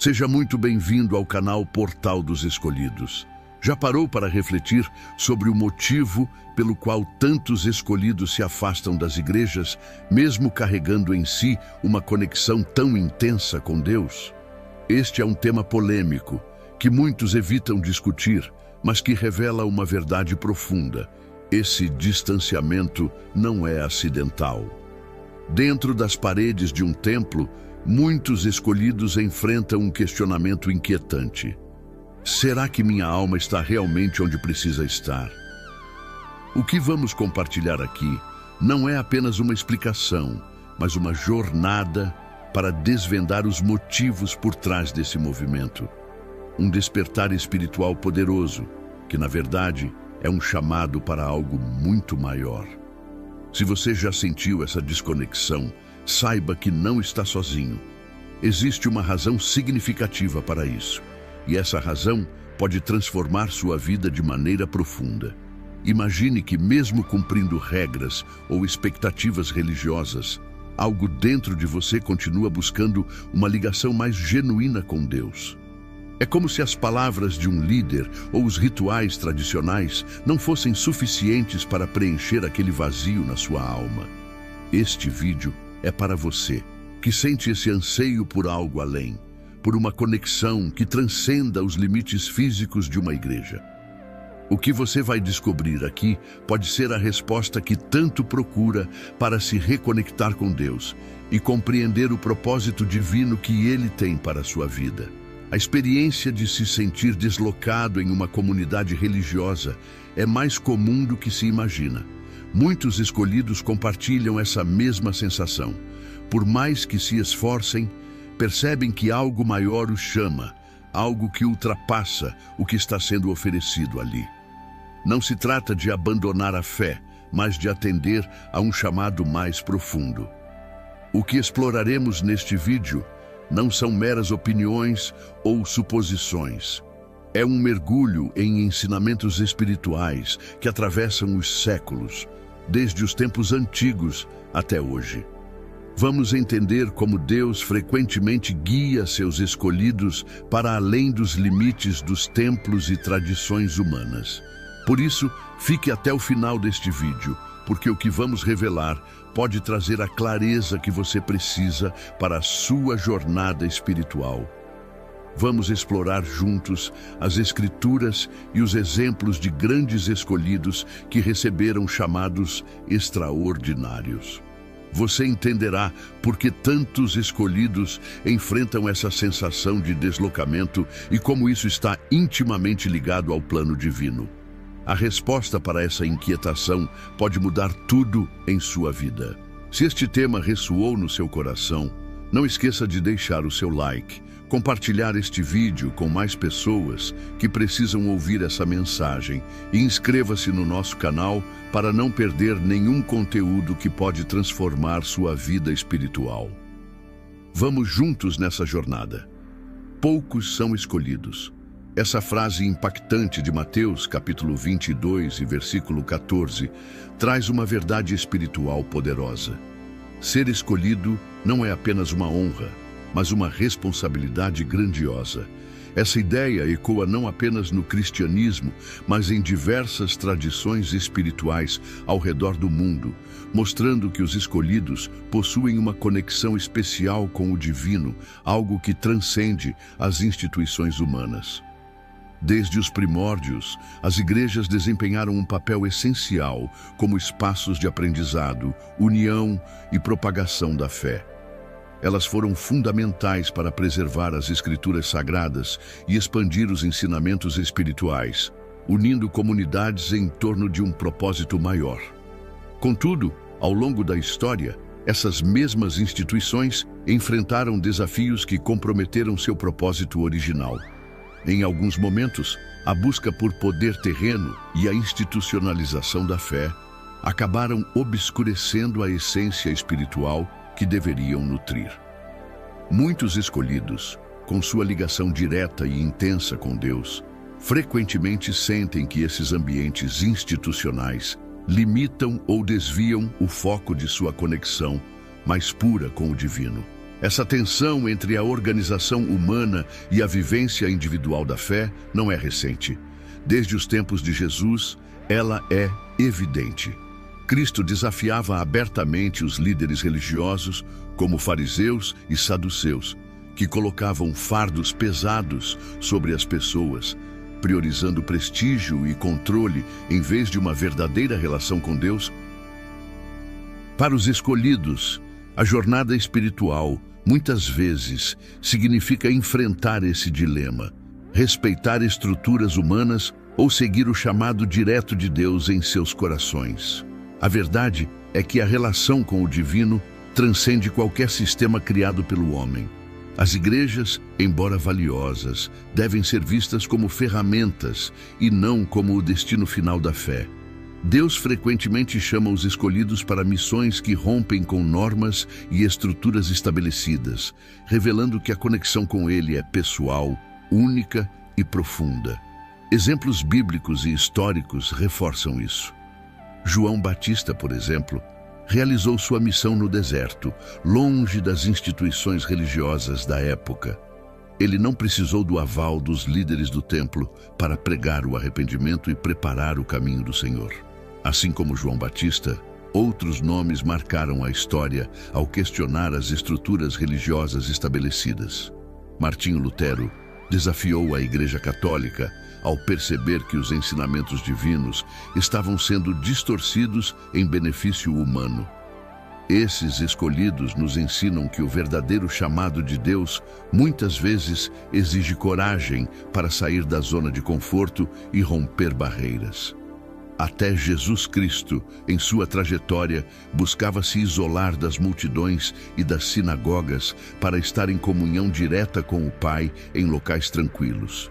Seja muito bem-vindo ao canal Portal dos Escolhidos. Já parou para refletir sobre o motivo pelo qual tantos escolhidos se afastam das igrejas, mesmo carregando em si uma conexão tão intensa com Deus? Este é um tema polêmico, que muitos evitam discutir, mas que revela uma verdade profunda. Esse distanciamento não é acidental. Dentro das paredes de um templo, muitos escolhidos enfrentam um questionamento inquietante. Será que minha alma está realmente onde precisa estar? O que vamos compartilhar aqui não é apenas uma explicação, mas uma jornada para desvendar os motivos por trás desse movimento. Um despertar espiritual poderoso, que na verdade é um chamado para algo muito maior. Se você já sentiu essa desconexão, saiba que não está sozinho. Existe uma razão significativa para isso, e essa razão pode transformar sua vida de maneira profunda. Imagine que, mesmo cumprindo regras ou expectativas religiosas, algo dentro de você continua buscando uma ligação mais genuína com Deus. É como se as palavras de um líder ou os rituais tradicionais não fossem suficientes para preencher aquele vazio na sua alma. Este vídeo é para você, que sente esse anseio por algo além, por uma conexão que transcenda os limites físicos de uma igreja. O que você vai descobrir aqui pode ser a resposta que tanto procura para se reconectar com Deus e compreender o propósito divino que Ele tem para a sua vida. A experiência de se sentir deslocado em uma comunidade religiosa é mais comum do que se imagina. Muitos escolhidos compartilham essa mesma sensação. Por mais que se esforcem, percebem que algo maior os chama, algo que ultrapassa o que está sendo oferecido ali. Não se trata de abandonar a fé, mas de atender a um chamado mais profundo. O que exploraremos neste vídeo não são meras opiniões ou suposições. É um mergulho em ensinamentos espirituais que atravessam os séculos, desde os tempos antigos até hoje. Vamos entender como Deus frequentemente guia seus escolhidos para além dos limites dos templos e tradições humanas. Por isso, fique até o final deste vídeo, porque o que vamos revelar pode trazer a clareza que você precisa para a sua jornada espiritual. Vamos explorar juntos as Escrituras e os exemplos de grandes escolhidos que receberam chamados extraordinários. Você entenderá por que tantos escolhidos enfrentam essa sensação de deslocamento e como isso está intimamente ligado ao plano divino. A resposta para essa inquietação pode mudar tudo em sua vida. Se este tema ressoou no seu coração, não esqueça de deixar o seu like, compartilhar este vídeo com mais pessoas que precisam ouvir essa mensagem e inscreva-se no nosso canal para não perder nenhum conteúdo que pode transformar sua vida espiritual. Vamos juntos nessa jornada. Poucos são escolhidos. Essa frase impactante de Mateus, capítulo 22 e versículo 14, traz uma verdade espiritual poderosa. Ser escolhido não é apenas uma honra, mas uma responsabilidade grandiosa. Essa ideia ecoa não apenas no cristianismo, mas em diversas tradições espirituais ao redor do mundo, mostrando que os escolhidos possuem uma conexão especial com o divino, algo que transcende as instituições humanas. Desde os primórdios, as igrejas desempenharam um papel essencial como espaços de aprendizado, união e propagação da fé. Elas foram fundamentais para preservar as Escrituras sagradas e expandir os ensinamentos espirituais, unindo comunidades em torno de um propósito maior. Contudo, ao longo da história, essas mesmas instituições enfrentaram desafios que comprometeram seu propósito original. Em alguns momentos, a busca por poder terreno e a institucionalização da fé acabaram obscurecendo a essência espiritual que deveriam nutrir. Muitos escolhidos, com sua ligação direta e intensa com Deus, frequentemente sentem que esses ambientes institucionais limitam ou desviam o foco de sua conexão mais pura com o divino. Essa tensão entre a organização humana e a vivência individual da fé não é recente. Desde os tempos de Jesus, ela é evidente. Cristo desafiava abertamente os líderes religiosos, como fariseus e saduceus, que colocavam fardos pesados sobre as pessoas, priorizando prestígio e controle em vez de uma verdadeira relação com Deus. Para os escolhidos, a jornada espiritual, muitas vezes, significa enfrentar esse dilema, respeitar estruturas humanas ou seguir o chamado direto de Deus em seus corações. A verdade é que a relação com o divino transcende qualquer sistema criado pelo homem. As igrejas, embora valiosas, devem ser vistas como ferramentas e não como o destino final da fé. Deus frequentemente chama os escolhidos para missões que rompem com normas e estruturas estabelecidas, revelando que a conexão com Ele é pessoal, única e profunda. Exemplos bíblicos e históricos reforçam isso. João Batista, por exemplo, realizou sua missão no deserto, longe das instituições religiosas da época. Ele não precisou do aval dos líderes do templo para pregar o arrependimento e preparar o caminho do Senhor. Assim como João Batista, outros nomes marcaram a história ao questionar as estruturas religiosas estabelecidas. Martinho Lutero desafiou a Igreja Católica ao perceber que os ensinamentos divinos estavam sendo distorcidos em benefício humano. Esses escolhidos nos ensinam que o verdadeiro chamado de Deus muitas vezes exige coragem para sair da zona de conforto e romper barreiras. Até Jesus Cristo, em sua trajetória, buscava se isolar das multidões e das sinagogas para estar em comunhão direta com o Pai em locais tranquilos.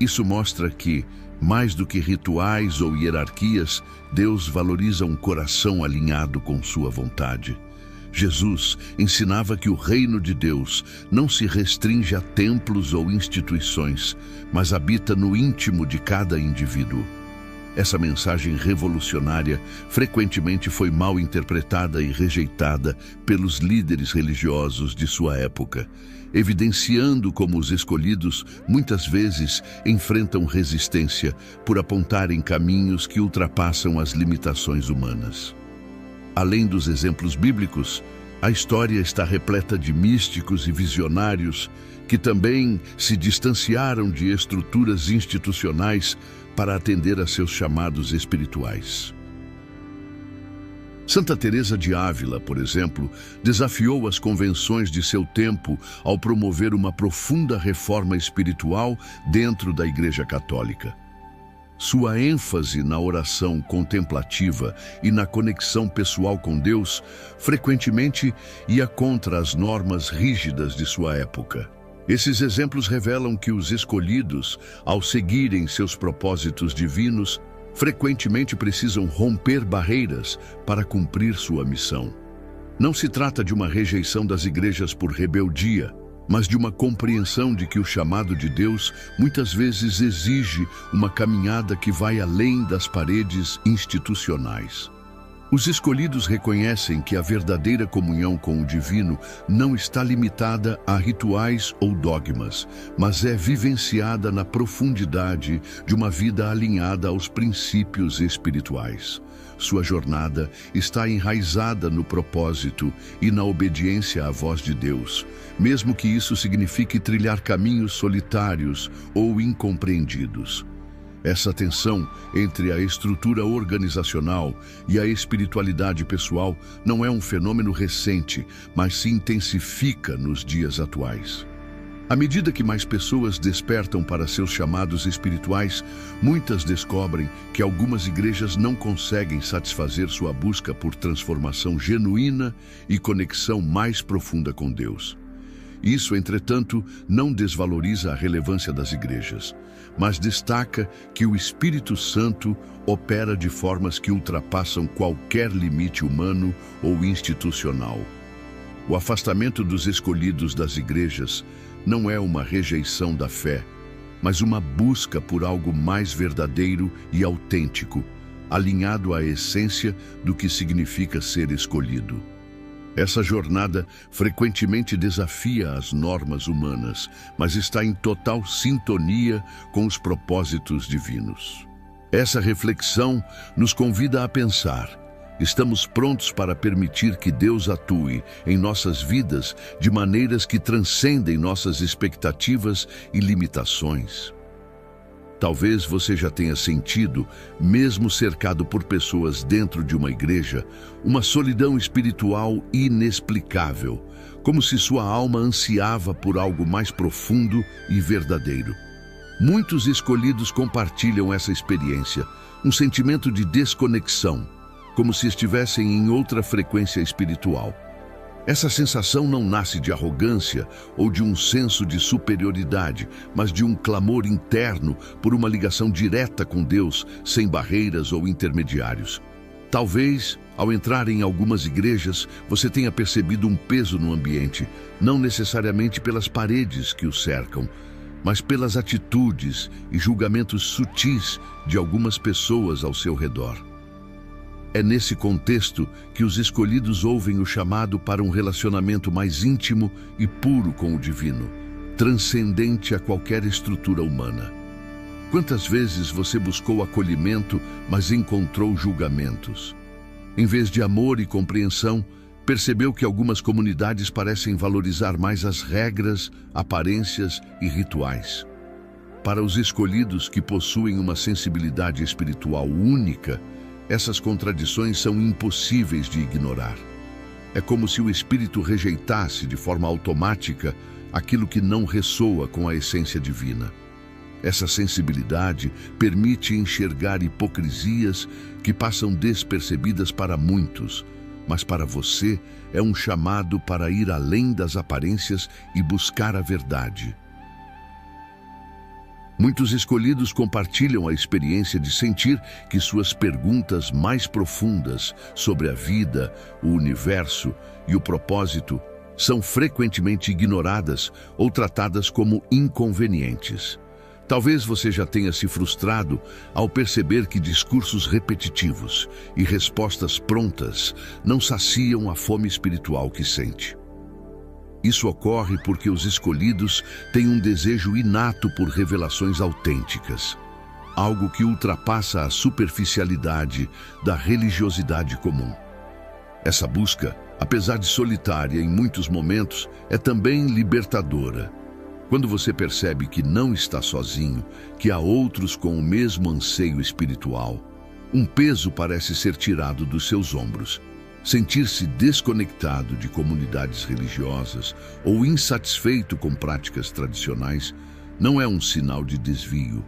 Isso mostra que, mais do que rituais ou hierarquias, Deus valoriza um coração alinhado com sua vontade. Jesus ensinava que o reino de Deus não se restringe a templos ou instituições, mas habita no íntimo de cada indivíduo. Essa mensagem revolucionária frequentemente foi mal interpretada e rejeitada pelos líderes religiosos de sua época, evidenciando como os escolhidos muitas vezes enfrentam resistência por apontarem caminhos que ultrapassam as limitações humanas. Além dos exemplos bíblicos, a história está repleta de místicos e visionários que também se distanciaram de estruturas institucionais para atender a seus chamados espirituais. Santa Teresa de Ávila, por exemplo, desafiou as convenções de seu tempo ao promover uma profunda reforma espiritual dentro da Igreja Católica. Sua ênfase na oração contemplativa e na conexão pessoal com Deus frequentemente ia contra as normas rígidas de sua época. Esses exemplos revelam que os escolhidos, ao seguirem seus propósitos divinos, frequentemente precisam romper barreiras para cumprir sua missão. Não se trata de uma rejeição das igrejas por rebeldia, mas de uma compreensão de que o chamado de Deus muitas vezes exige uma caminhada que vai além das paredes institucionais. Os escolhidos reconhecem que a verdadeira comunhão com o divino não está limitada a rituais ou dogmas, mas é vivenciada na profundidade de uma vida alinhada aos princípios espirituais. Sua jornada está enraizada no propósito e na obediência à voz de Deus, mesmo que isso signifique trilhar caminhos solitários ou incompreendidos. Essa tensão entre a estrutura organizacional e a espiritualidade pessoal não é um fenômeno recente, mas se intensifica nos dias atuais. À medida que mais pessoas despertam para seus chamados espirituais, muitas descobrem que algumas igrejas não conseguem satisfazer sua busca por transformação genuína e conexão mais profunda com Deus. Isso, entretanto, não desvaloriza a relevância das igrejas, mas destaca que o Espírito Santo opera de formas que ultrapassam qualquer limite humano ou institucional. O afastamento dos escolhidos das igrejas não é uma rejeição da fé, mas uma busca por algo mais verdadeiro e autêntico, alinhado à essência do que significa ser escolhido. Essa jornada frequentemente desafia as normas humanas, mas está em total sintonia com os propósitos divinos. Essa reflexão nos convida a pensar: estamos prontos para permitir que Deus atue em nossas vidas de maneiras que transcendem nossas expectativas e limitações? Talvez você já tenha sentido, mesmo cercado por pessoas dentro de uma igreja, uma solidão espiritual inexplicável, como se sua alma ansiava por algo mais profundo e verdadeiro. Muitos escolhidos compartilham essa experiência, um sentimento de desconexão, como se estivessem em outra frequência espiritual. Essa sensação não nasce de arrogância ou de um senso de superioridade, mas de um clamor interno por uma ligação direta com Deus, sem barreiras ou intermediários. Talvez, ao entrar em algumas igrejas, você tenha percebido um peso no ambiente, não necessariamente pelas paredes que o cercam, mas pelas atitudes e julgamentos sutis de algumas pessoas ao seu redor. É nesse contexto que os escolhidos ouvem o chamado para um relacionamento mais íntimo e puro com o divino, transcendente a qualquer estrutura humana. Quantas vezes você buscou acolhimento, mas encontrou julgamentos? Em vez de amor e compreensão, percebeu que algumas comunidades parecem valorizar mais as regras, aparências e rituais. Para os escolhidos que possuem uma sensibilidade espiritual única, essas contradições são impossíveis de ignorar. É como se o espírito rejeitasse de forma automática aquilo que não ressoa com a essência divina. Essa sensibilidade permite enxergar hipocrisias que passam despercebidas para muitos, mas para você é um chamado para ir além das aparências e buscar a verdade. Muitos escolhidos compartilham a experiência de sentir que suas perguntas mais profundas sobre a vida, o universo e o propósito são frequentemente ignoradas ou tratadas como inconvenientes. Talvez você já tenha se frustrado ao perceber que discursos repetitivos e respostas prontas não saciam a fome espiritual que sente. Isso ocorre porque os escolhidos têm um desejo inato por revelações autênticas, algo que ultrapassa a superficialidade da religiosidade comum. Essa busca, apesar de solitária em muitos momentos, é também libertadora. Quando você percebe que não está sozinho, que há outros com o mesmo anseio espiritual, um peso parece ser tirado dos seus ombros. Sentir-se desconectado de comunidades religiosas ou insatisfeito com práticas tradicionais não é um sinal de desvio,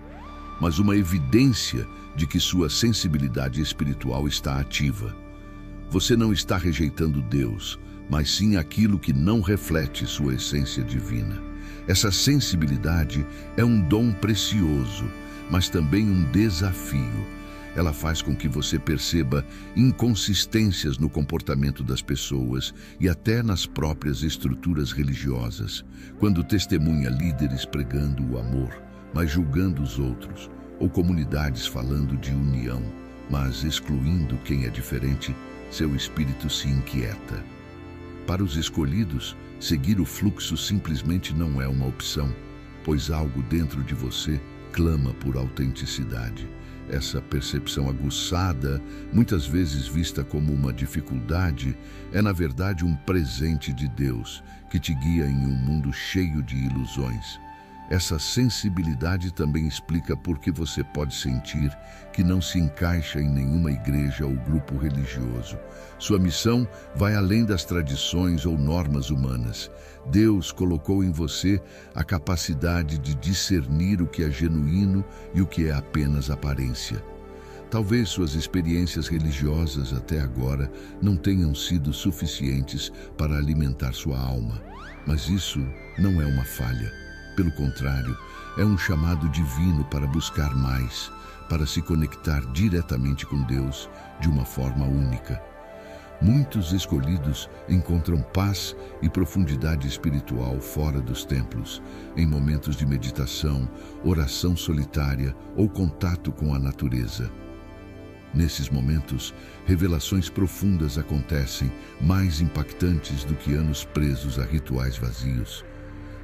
mas uma evidência de que sua sensibilidade espiritual está ativa. Você não está rejeitando Deus, mas sim aquilo que não reflete sua essência divina. Essa sensibilidade é um dom precioso, mas também um desafio. Ela faz com que você perceba inconsistências no comportamento das pessoas e até nas próprias estruturas religiosas, quando testemunha líderes pregando o amor, mas julgando os outros, ou comunidades falando de união, mas excluindo quem é diferente, seu espírito se inquieta. Para os escolhidos, seguir o fluxo simplesmente não é uma opção, pois algo dentro de você clama por autenticidade. Essa percepção aguçada, muitas vezes vista como uma dificuldade, é na verdade um presente de Deus que te guia em um mundo cheio de ilusões. Essa sensibilidade também explica por que você pode sentir que não se encaixa em nenhuma igreja ou grupo religioso. Sua missão vai além das tradições ou normas humanas. Deus colocou em você a capacidade de discernir o que é genuíno e o que é apenas aparência. Talvez suas experiências religiosas até agora não tenham sido suficientes para alimentar sua alma, mas isso não é uma falha. Pelo contrário, é um chamado divino para buscar mais, para se conectar diretamente com Deus de uma forma única. Muitos escolhidos encontram paz e profundidade espiritual fora dos templos, em momentos de meditação, oração solitária ou contato com a natureza. Nesses momentos, revelações profundas acontecem, mais impactantes do que anos presos a rituais vazios.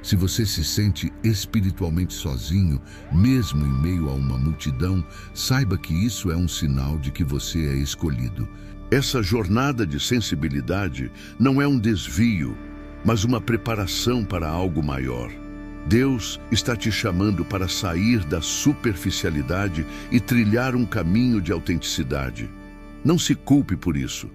Se você se sente espiritualmente sozinho, mesmo em meio a uma multidão, saiba que isso é um sinal de que você é escolhido. Essa jornada de sensibilidade não é um desvio, mas uma preparação para algo maior. Deus está te chamando para sair da superficialidade e trilhar um caminho de autenticidade. Não se culpe por isso.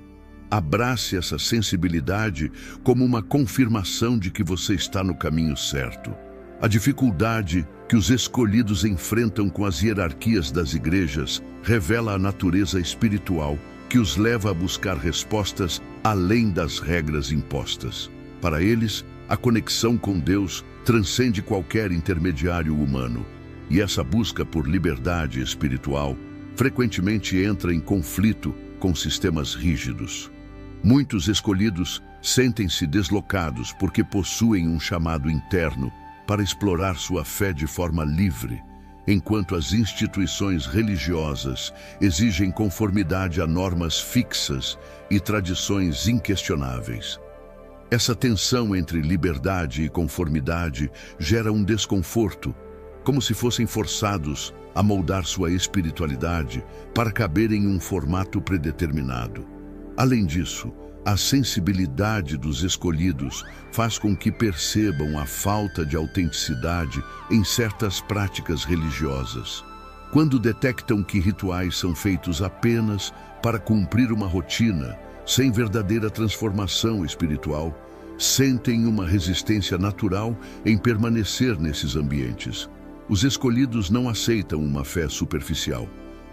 Abrace essa sensibilidade como uma confirmação de que você está no caminho certo. A dificuldade que os escolhidos enfrentam com as hierarquias das igrejas revela a natureza espiritual que os leva a buscar respostas além das regras impostas. Para eles, a conexão com Deus transcende qualquer intermediário humano, e essa busca por liberdade espiritual frequentemente entra em conflito com sistemas rígidos. Muitos escolhidos sentem-se deslocados porque possuem um chamado interno para explorar sua fé de forma livre, enquanto as instituições religiosas exigem conformidade a normas fixas e tradições inquestionáveis. Essa tensão entre liberdade e conformidade gera um desconforto, como se fossem forçados a moldar sua espiritualidade para caber em um formato predeterminado. Além disso, a sensibilidade dos escolhidos faz com que percebam a falta de autenticidade em certas práticas religiosas. Quando detectam que rituais são feitos apenas para cumprir uma rotina, sem verdadeira transformação espiritual, sentem uma resistência natural em permanecer nesses ambientes. Os escolhidos não aceitam uma fé superficial.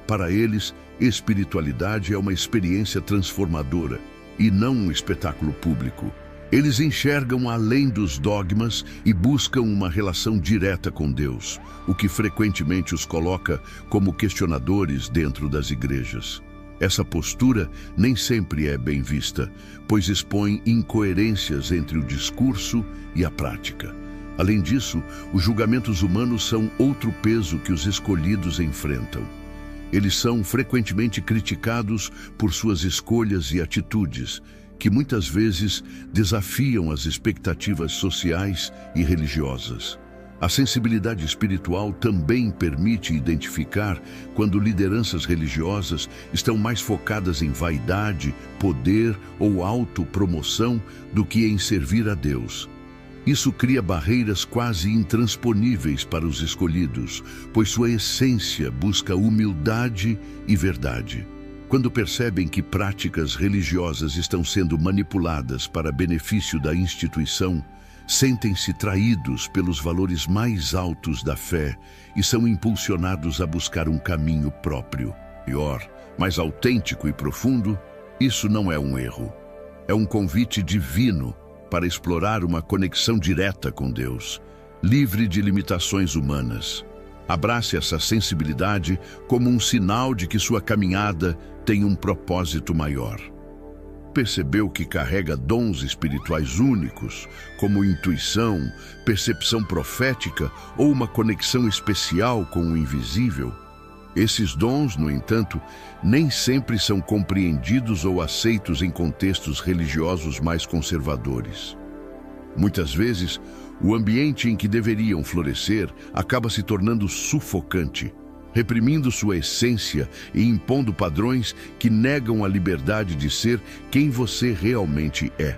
Para eles, espiritualidade é uma experiência transformadora e não um espetáculo público. Eles enxergam além dos dogmas e buscam uma relação direta com Deus, o que frequentemente os coloca como questionadores dentro das igrejas. Essa postura nem sempre é bem vista, pois expõe incoerências entre o discurso e a prática. Além disso, os julgamentos humanos são outro peso que os escolhidos enfrentam. Eles são frequentemente criticados por suas escolhas e atitudes, que muitas vezes desafiam as expectativas sociais e religiosas. A sensibilidade espiritual também permite identificar quando lideranças religiosas estão mais focadas em vaidade, poder ou autopromoção do que em servir a Deus. Isso cria barreiras quase intransponíveis para os escolhidos, pois sua essência busca humildade e verdade. Quando percebem que práticas religiosas estão sendo manipuladas para benefício da instituição, sentem-se traídos pelos valores mais altos da fé e são impulsionados a buscar um caminho próprio. Pior, mais autêntico e profundo, isso não é um erro. É um convite divino para explorar uma conexão direta com Deus, livre de limitações humanas. Abrace essa sensibilidade como um sinal de que sua caminhada tem um propósito maior. Percebeu que carrega dons espirituais únicos, como intuição, percepção profética ou uma conexão especial com o invisível? Esses dons, no entanto, nem sempre são compreendidos ou aceitos em contextos religiosos mais conservadores. Muitas vezes, o ambiente em que deveriam florescer acaba se tornando sufocante, reprimindo sua essência e impondo padrões que negam a liberdade de ser quem você realmente é.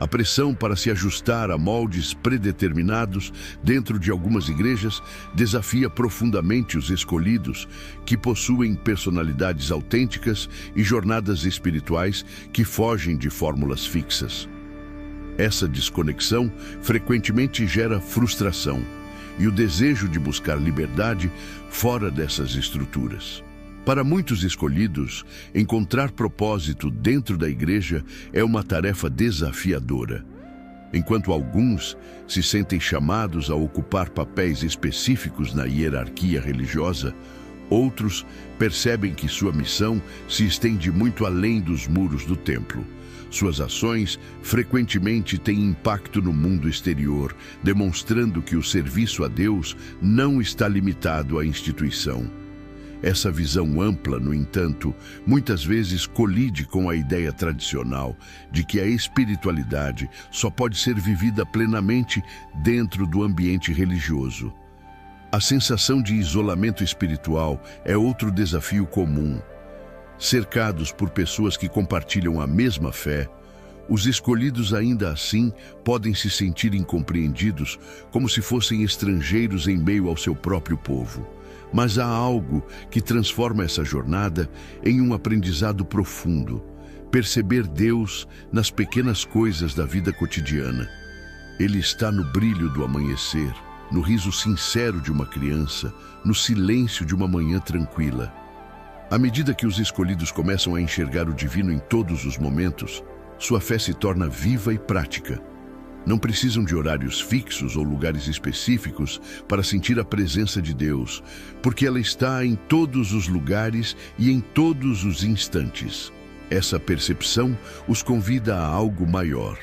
A pressão para se ajustar a moldes predeterminados dentro de algumas igrejas desafia profundamente os escolhidos, que possuem personalidades autênticas e jornadas espirituais que fogem de fórmulas fixas. Essa desconexão frequentemente gera frustração e o desejo de buscar liberdade fora dessas estruturas. Para muitos escolhidos, encontrar propósito dentro da igreja é uma tarefa desafiadora. Enquanto alguns se sentem chamados a ocupar papéis específicos na hierarquia religiosa, outros percebem que sua missão se estende muito além dos muros do templo. Suas ações frequentemente têm impacto no mundo exterior, demonstrando que o serviço a Deus não está limitado à instituição. Essa visão ampla, no entanto, muitas vezes colide com a ideia tradicional de que a espiritualidade só pode ser vivida plenamente dentro do ambiente religioso. A sensação de isolamento espiritual é outro desafio comum. Cercados por pessoas que compartilham a mesma fé, os escolhidos ainda assim podem se sentir incompreendidos, como se fossem estrangeiros em meio ao seu próprio povo. Mas há algo que transforma essa jornada em um aprendizado profundo: perceber Deus nas pequenas coisas da vida cotidiana. Ele está no brilho do amanhecer, no riso sincero de uma criança, no silêncio de uma manhã tranquila. À medida que os escolhidos começam a enxergar o divino em todos os momentos, sua fé se torna viva e prática. Não precisam de horários fixos ou lugares específicos para sentir a presença de Deus, porque ela está em todos os lugares e em todos os instantes. Essa percepção os convida a algo maior: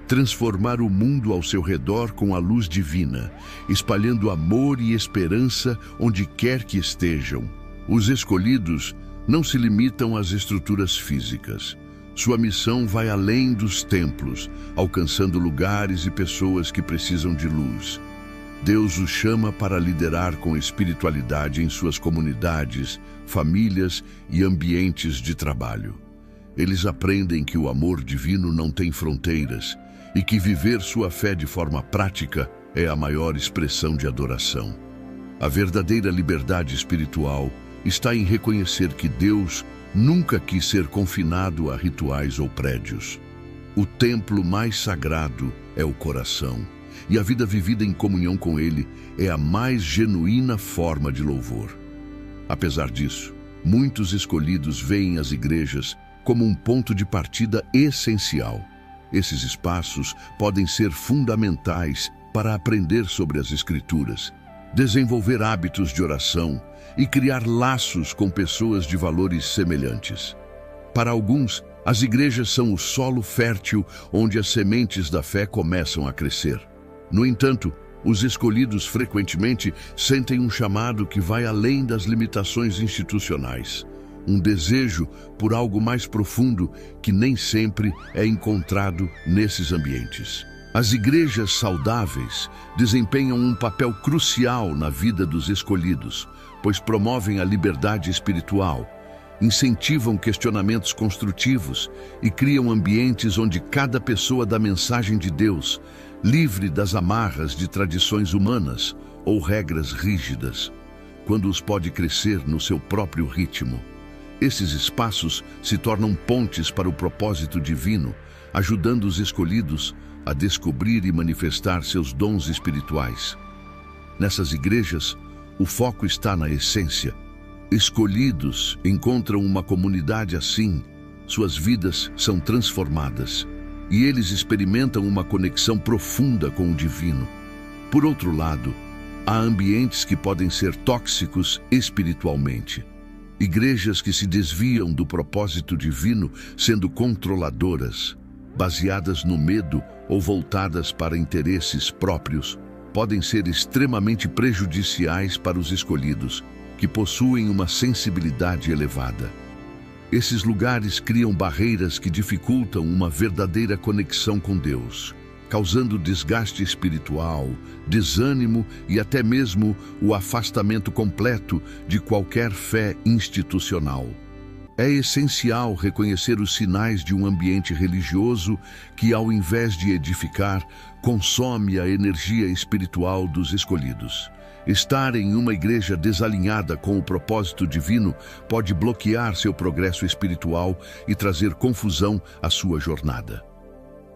transformar o mundo ao seu redor com a luz divina, espalhando amor e esperança onde quer que estejam. Os escolhidos não se limitam às estruturas físicas. Sua missão vai além dos templos, alcançando lugares e pessoas que precisam de luz. Deus os chama para liderar com espiritualidade em suas comunidades, famílias e ambientes de trabalho. Eles aprendem que o amor divino não tem fronteiras e que viver sua fé de forma prática é a maior expressão de adoração. A verdadeira liberdade espiritual está em reconhecer que Deus nunca quis ser confinado a rituais ou prédios. O templo mais sagrado é o coração, e a vida vivida em comunhão com Ele é a mais genuína forma de louvor. Apesar disso, muitos escolhidos veem as igrejas como um ponto de partida essencial. Esses espaços podem ser fundamentais para aprender sobre as Escrituras, desenvolver hábitos de oração e criar laços com pessoas de valores semelhantes. Para alguns, as igrejas são o solo fértil onde as sementes da fé começam a crescer. No entanto, os escolhidos frequentemente sentem um chamado que vai além das limitações institucionais, um desejo por algo mais profundo que nem sempre é encontrado nesses ambientes. As igrejas saudáveis desempenham um papel crucial na vida dos escolhidos, pois promovem a liberdade espiritual, incentivam questionamentos construtivos e criam ambientes onde cada pessoa dá mensagem de Deus, livre das amarras de tradições humanas ou regras rígidas, quando os pode crescer no seu próprio ritmo. Esses espaços se tornam pontes para o propósito divino, ajudando os escolhidos a descobrir e manifestar seus dons espirituais. Nessas igrejas, o foco está na essência. Escolhidos encontram uma comunidade assim, suas vidas são transformadas e eles experimentam uma conexão profunda com o divino. Por outro lado, há ambientes que podem ser tóxicos espiritualmente. Igrejas que se desviam do propósito divino, sendo controladoras, baseadas no medo ou voltadas para interesses próprios, podem ser extremamente prejudiciais para os escolhidos, que possuem uma sensibilidade elevada. Esses lugares criam barreiras que dificultam uma verdadeira conexão com Deus, causando desgaste espiritual, desânimo e até mesmo o afastamento completo de qualquer fé institucional. É essencial reconhecer os sinais de um ambiente religioso que, ao invés de edificar, consome a energia espiritual dos escolhidos. Estar em uma igreja desalinhada com o propósito divino pode bloquear seu progresso espiritual e trazer confusão à sua jornada.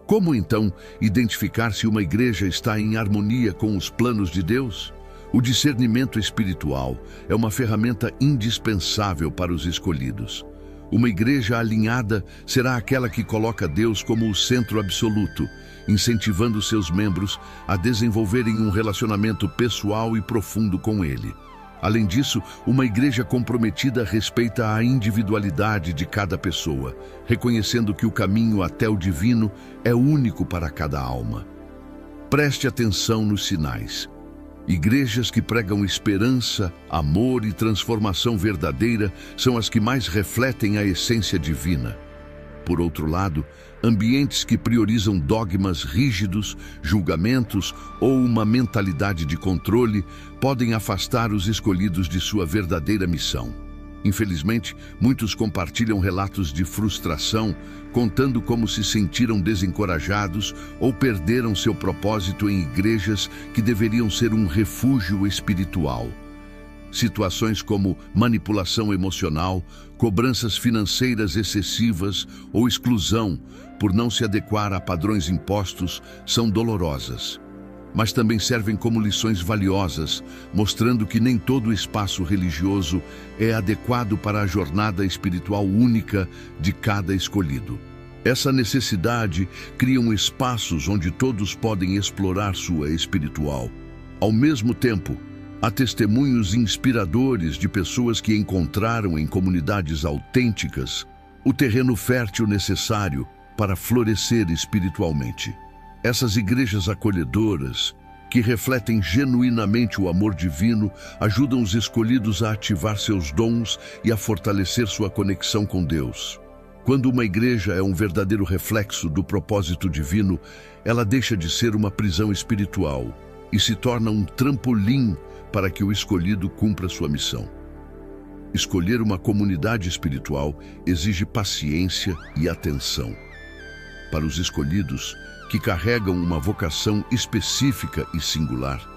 Como então identificar se uma igreja está em harmonia com os planos de Deus? O discernimento espiritual é uma ferramenta indispensável para os escolhidos. Uma igreja alinhada será aquela que coloca Deus como o centro absoluto, incentivando seus membros a desenvolverem um relacionamento pessoal e profundo com Ele. Além disso, uma igreja comprometida respeita a individualidade de cada pessoa, reconhecendo que o caminho até o divino é único para cada alma. Preste atenção nos sinais. Igrejas que pregam esperança, amor e transformação verdadeira são as que mais refletem a essência divina. Por outro lado, ambientes que priorizam dogmas rígidos, julgamentos ou uma mentalidade de controle podem afastar os escolhidos de sua verdadeira missão. Infelizmente, muitos compartilham relatos de frustração, contando como se sentiram desencorajados ou perderam seu propósito em igrejas que deveriam ser um refúgio espiritual. Situações como manipulação emocional, cobranças financeiras excessivas ou exclusão por não se adequar a padrões impostos são dolorosas, mas também servem como lições valiosas, mostrando que nem todo espaço religioso é adequado para a jornada espiritual única de cada escolhido. Essa necessidade cria espaços onde todos podem explorar sua espiritual. Ao mesmo tempo, há testemunhos inspiradores de pessoas que encontraram em comunidades autênticas o terreno fértil necessário para florescer espiritualmente. Essas igrejas acolhedoras, que refletem genuinamente o amor divino, ajudam os escolhidos a ativar seus dons e a fortalecer sua conexão com Deus. Quando uma igreja é um verdadeiro reflexo do propósito divino, ela deixa de ser uma prisão espiritual e se torna um trampolim para que o escolhido cumpra sua missão. Escolher uma comunidade espiritual exige paciência e atenção. Para os escolhidos, que carregam uma vocação específica e singular,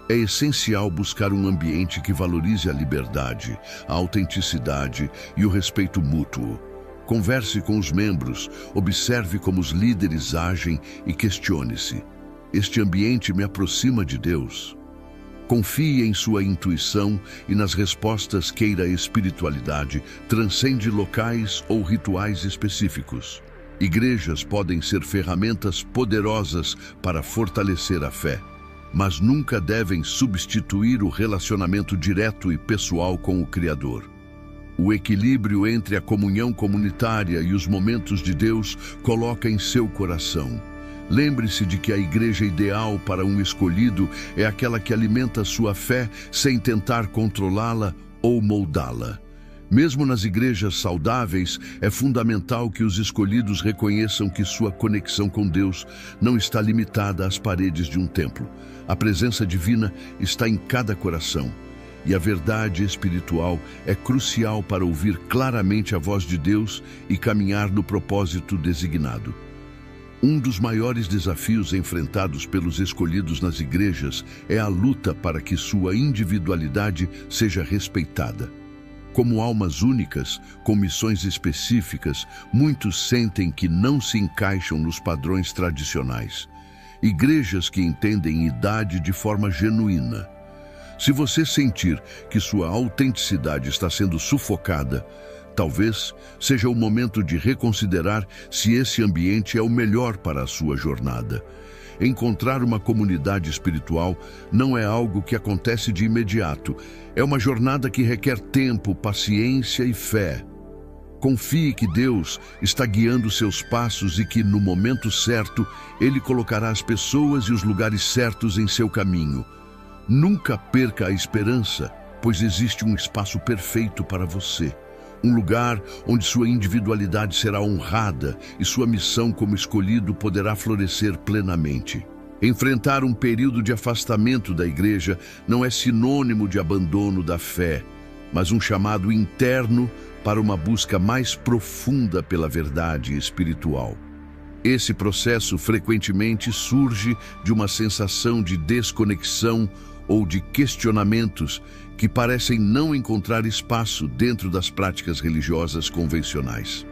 é essencial buscar um ambiente que valorize a liberdade, a autenticidade e o respeito mútuo. Converse com os membros, observe como os líderes agem e questione-se: este ambiente me aproxima de Deus? Confie em sua intuição e nas respostas queira a espiritualidade, transcende locais ou rituais específicos. Igrejas podem ser ferramentas poderosas para fortalecer a fé, mas nunca devem substituir o relacionamento direto e pessoal com o Criador. O equilíbrio entre a comunhão comunitária e os momentos de Deus coloca em seu coração. Lembre-se de que a igreja ideal para um escolhido é aquela que alimenta sua fé sem tentar controlá-la ou moldá-la. Mesmo nas igrejas saudáveis, é fundamental que os escolhidos reconheçam que sua conexão com Deus não está limitada às paredes de um templo. A presença divina está em cada coração, e a verdade espiritual é crucial para ouvir claramente a voz de Deus e caminhar no propósito designado. Um dos maiores desafios enfrentados pelos escolhidos nas igrejas é a luta para que sua individualidade seja respeitada. Como almas únicas, com missões específicas, muitos sentem que não se encaixam nos padrões tradicionais. Igrejas que entendem idade de forma genuína. Se você sentir que sua autenticidade está sendo sufocada, talvez seja o momento de reconsiderar se esse ambiente é o melhor para a sua jornada. Encontrar uma comunidade espiritual não é algo que acontece de imediato. É uma jornada que requer tempo, paciência e fé. Confie que Deus está guiando seus passos e que, no momento certo, Ele colocará as pessoas e os lugares certos em seu caminho. Nunca perca a esperança, pois existe um espaço perfeito para você. Um lugar onde sua individualidade será honrada e sua missão como escolhido poderá florescer plenamente. Enfrentar um período de afastamento da igreja não é sinônimo de abandono da fé, mas um chamado interno para uma busca mais profunda pela verdade espiritual. Esse processo frequentemente surge de uma sensação de desconexão ou de questionamentos que parecem não encontrar espaço dentro das práticas religiosas convencionais.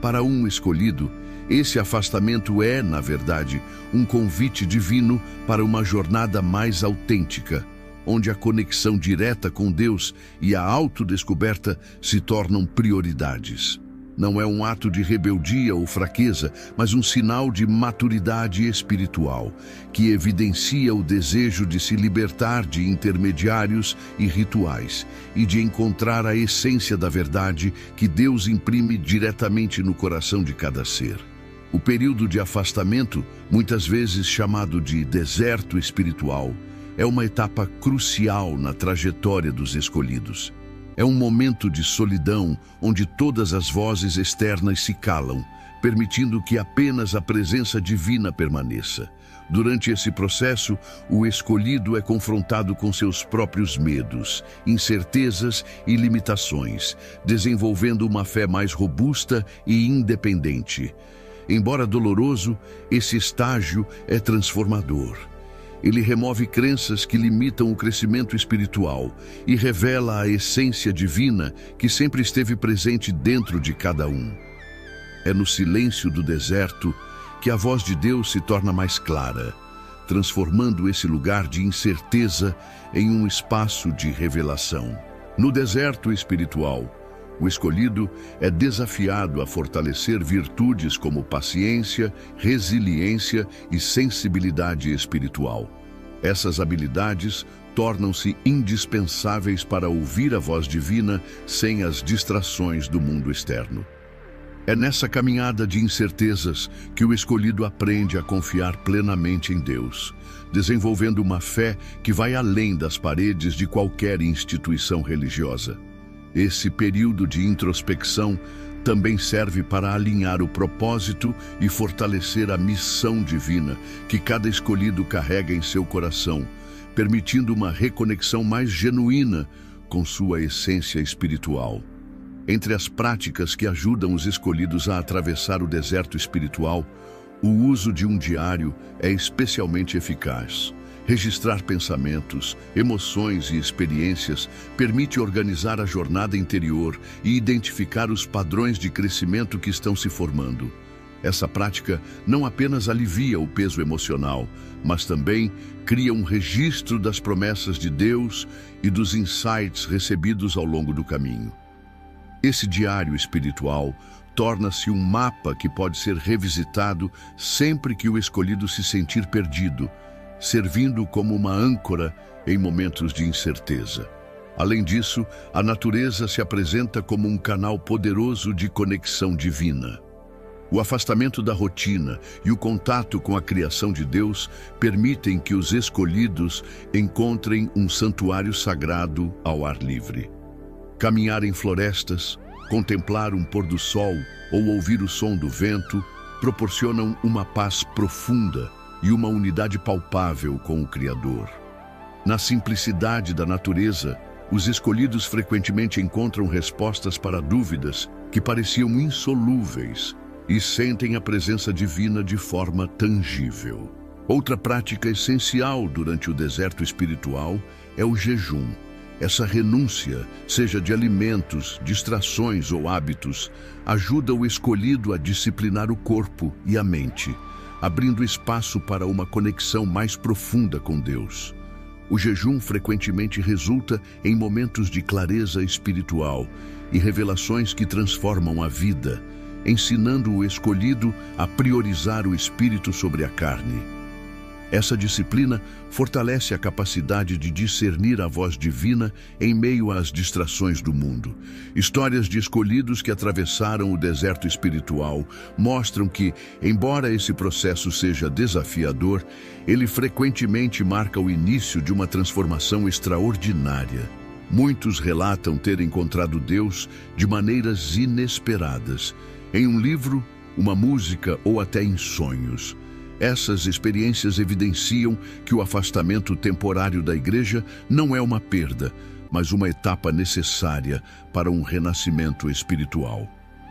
Para um escolhido, esse afastamento é, na verdade, um convite divino para uma jornada mais autêntica, onde a conexão direta com Deus e a autodescoberta se tornam prioridades. Não é um ato de rebeldia ou fraqueza, mas um sinal de maturidade espiritual, que evidencia o desejo de se libertar de intermediários e rituais e de encontrar a essência da verdade que Deus imprime diretamente no coração de cada ser. O período de afastamento, muitas vezes chamado de deserto espiritual, é uma etapa crucial na trajetória dos escolhidos. É um momento de solidão onde todas as vozes externas se calam, permitindo que apenas a presença divina permaneça. Durante esse processo, o escolhido é confrontado com seus próprios medos, incertezas e limitações, desenvolvendo uma fé mais robusta e independente. Embora doloroso, esse estágio é transformador. Ele remove crenças que limitam o crescimento espiritual e revela a essência divina que sempre esteve presente dentro de cada um. É no silêncio do deserto que a voz de Deus se torna mais clara, transformando esse lugar de incerteza em um espaço de revelação. No deserto espiritual, o escolhido é desafiado a fortalecer virtudes como paciência, resiliência e sensibilidade espiritual. Essas habilidades tornam-se indispensáveis para ouvir a voz divina sem as distrações do mundo externo. É nessa caminhada de incertezas que o escolhido aprende a confiar plenamente em Deus, desenvolvendo uma fé que vai além das paredes de qualquer instituição religiosa. Esse período de introspecção também serve para alinhar o propósito e fortalecer a missão divina que cada escolhido carrega em seu coração, permitindo uma reconexão mais genuína com sua essência espiritual. Entre as práticas que ajudam os escolhidos a atravessar o deserto espiritual, o uso de um diário é especialmente eficaz. Registrar pensamentos, emoções e experiências permite organizar a jornada interior e identificar os padrões de crescimento que estão se formando. Essa prática não apenas alivia o peso emocional, mas também cria um registro das promessas de Deus e dos insights recebidos ao longo do caminho. Esse diário espiritual torna-se um mapa que pode ser revisitado sempre que o escolhido se sentir perdido, servindo como uma âncora em momentos de incerteza. Além disso, a natureza se apresenta como um canal poderoso de conexão divina. O afastamento da rotina e o contato com a criação de Deus permitem que os escolhidos encontrem um santuário sagrado ao ar livre. Caminhar em florestas, contemplar um pôr do sol ou ouvir o som do vento proporcionam uma paz profunda e uma unidade palpável com o Criador. Na simplicidade da natureza, os escolhidos frequentemente encontram respostas para dúvidas que pareciam insolúveis e sentem a presença divina de forma tangível. Outra prática essencial durante o deserto espiritual é o jejum. Essa renúncia, seja de alimentos, distrações ou hábitos, ajuda o escolhido a disciplinar o corpo e a mente, abrindo espaço para uma conexão mais profunda com Deus. O jejum frequentemente resulta em momentos de clareza espiritual e revelações que transformam a vida, ensinando o escolhido a priorizar o espírito sobre a carne. Essa disciplina fortalece a capacidade de discernir a voz divina em meio às distrações do mundo. Histórias de escolhidos que atravessaram o deserto espiritual mostram que, embora esse processo seja desafiador, ele frequentemente marca o início de uma transformação extraordinária. Muitos relatam ter encontrado Deus de maneiras inesperadas, em um livro, uma música ou até em sonhos. Essas experiências evidenciam que o afastamento temporário da igreja não é uma perda, mas uma etapa necessária para um renascimento espiritual.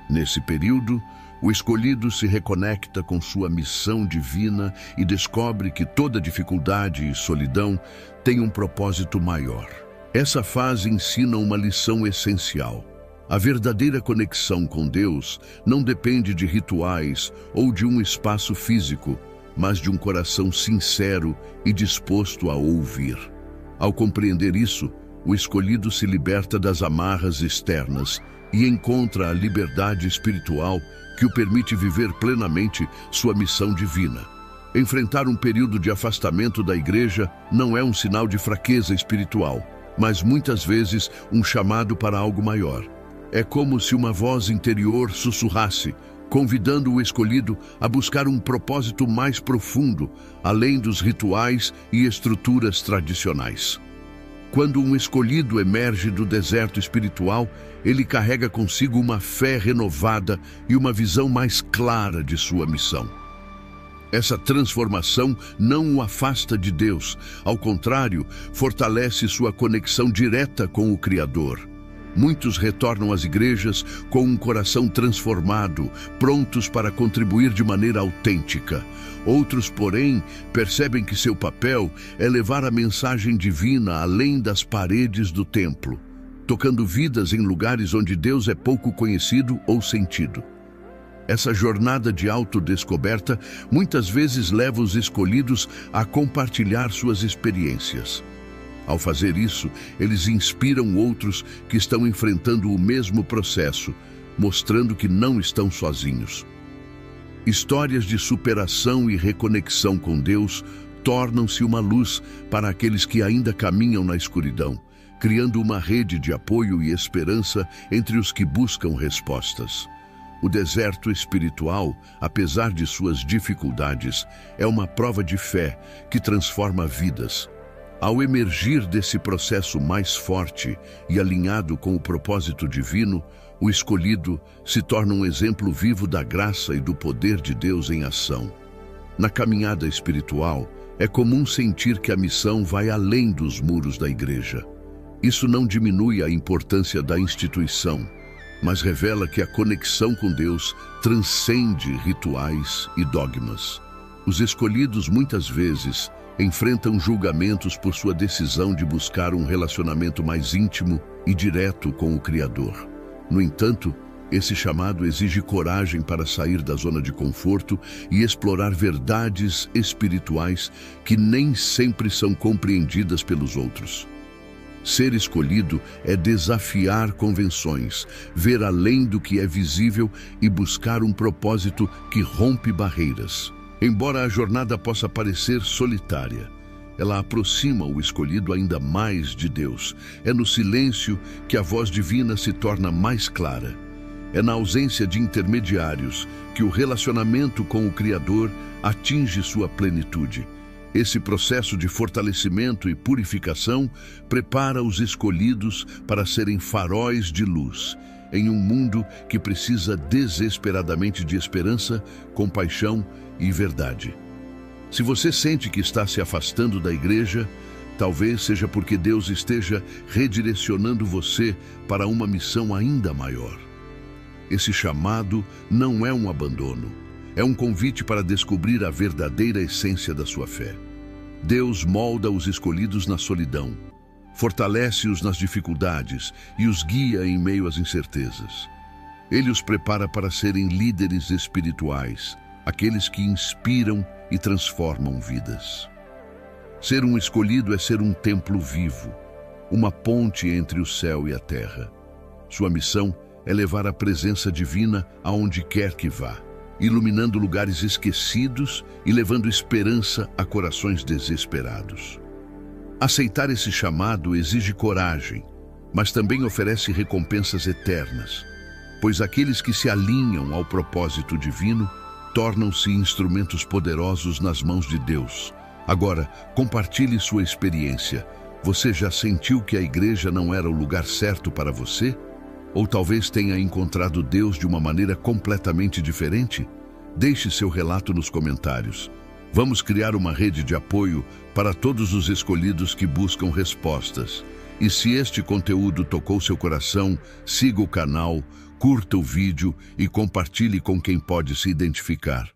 Nesse período, o escolhido se reconecta com sua missão divina e descobre que toda dificuldade e solidão tem um propósito maior. Essa fase ensina uma lição essencial. A verdadeira conexão com Deus não depende de rituais ou de um espaço físico, mas de um coração sincero e disposto a ouvir. Ao compreender isso, o escolhido se liberta das amarras externas e encontra a liberdade espiritual que o permite viver plenamente sua missão divina. Enfrentar um período de afastamento da igreja não é um sinal de fraqueza espiritual, mas muitas vezes um chamado para algo maior. É como se uma voz interior sussurrasse: convidando o escolhido a buscar um propósito mais profundo, além dos rituais e estruturas tradicionais. Quando um escolhido emerge do deserto espiritual, ele carrega consigo uma fé renovada e uma visão mais clara de sua missão. Essa transformação não o afasta de Deus, ao contrário, fortalece sua conexão direta com o Criador. Muitos retornam às igrejas com um coração transformado, prontos para contribuir de maneira autêntica. Outros, porém, percebem que seu papel é levar a mensagem divina além das paredes do templo, tocando vidas em lugares onde Deus é pouco conhecido ou sentido. Essa jornada de autodescoberta muitas vezes leva os escolhidos a compartilhar suas experiências. Ao fazer isso, eles inspiram outros que estão enfrentando o mesmo processo, mostrando que não estão sozinhos. Histórias de superação e reconexão com Deus tornam-se uma luz para aqueles que ainda caminham na escuridão, criando uma rede de apoio e esperança entre os que buscam respostas. O deserto espiritual, apesar de suas dificuldades, é uma prova de fé que transforma vidas. Ao emergir desse processo mais forte e alinhado com o propósito divino, o escolhido se torna um exemplo vivo da graça e do poder de Deus em ação. Na caminhada espiritual, é comum sentir que a missão vai além dos muros da igreja. Isso não diminui a importância da instituição, mas revela que a conexão com Deus transcende rituais e dogmas. Os escolhidos muitas vezes enfrentam julgamentos por sua decisão de buscar um relacionamento mais íntimo e direto com o Criador. No entanto, esse chamado exige coragem para sair da zona de conforto e explorar verdades espirituais que nem sempre são compreendidas pelos outros. Ser escolhido é desafiar convenções, ver além do que é visível e buscar um propósito que rompe barreiras. Embora a jornada possa parecer solitária, ela aproxima o escolhido ainda mais de Deus. É no silêncio que a voz divina se torna mais clara. É na ausência de intermediários que o relacionamento com o Criador atinge sua plenitude. Esse processo de fortalecimento e purificação prepara os escolhidos para serem faróis de luz, em um mundo que precisa desesperadamente de esperança, compaixão e verdade. Se você sente que está se afastando da igreja, talvez seja porque Deus esteja redirecionando você para uma missão ainda maior. Esse chamado não é um abandono, é um convite para descobrir a verdadeira essência da sua fé. Deus molda os escolhidos na solidão, fortalece-os nas dificuldades e os guia em meio às incertezas. Ele os prepara para serem líderes espirituais, aqueles que inspiram e transformam vidas. Ser um escolhido é ser um templo vivo, uma ponte entre o céu e a terra. Sua missão é levar a presença divina aonde quer que vá, iluminando lugares esquecidos e levando esperança a corações desesperados. Aceitar esse chamado exige coragem, mas também oferece recompensas eternas, pois aqueles que se alinham ao propósito divino tornam-se instrumentos poderosos nas mãos de Deus. Agora, compartilhe sua experiência. Você já sentiu que a igreja não era o lugar certo para você? Ou talvez tenha encontrado Deus de uma maneira completamente diferente? Deixe seu relato nos comentários. Vamos criar uma rede de apoio para todos os escolhidos que buscam respostas. E se este conteúdo tocou seu coração, siga o canal, curta o vídeo e compartilhe com quem pode se identificar.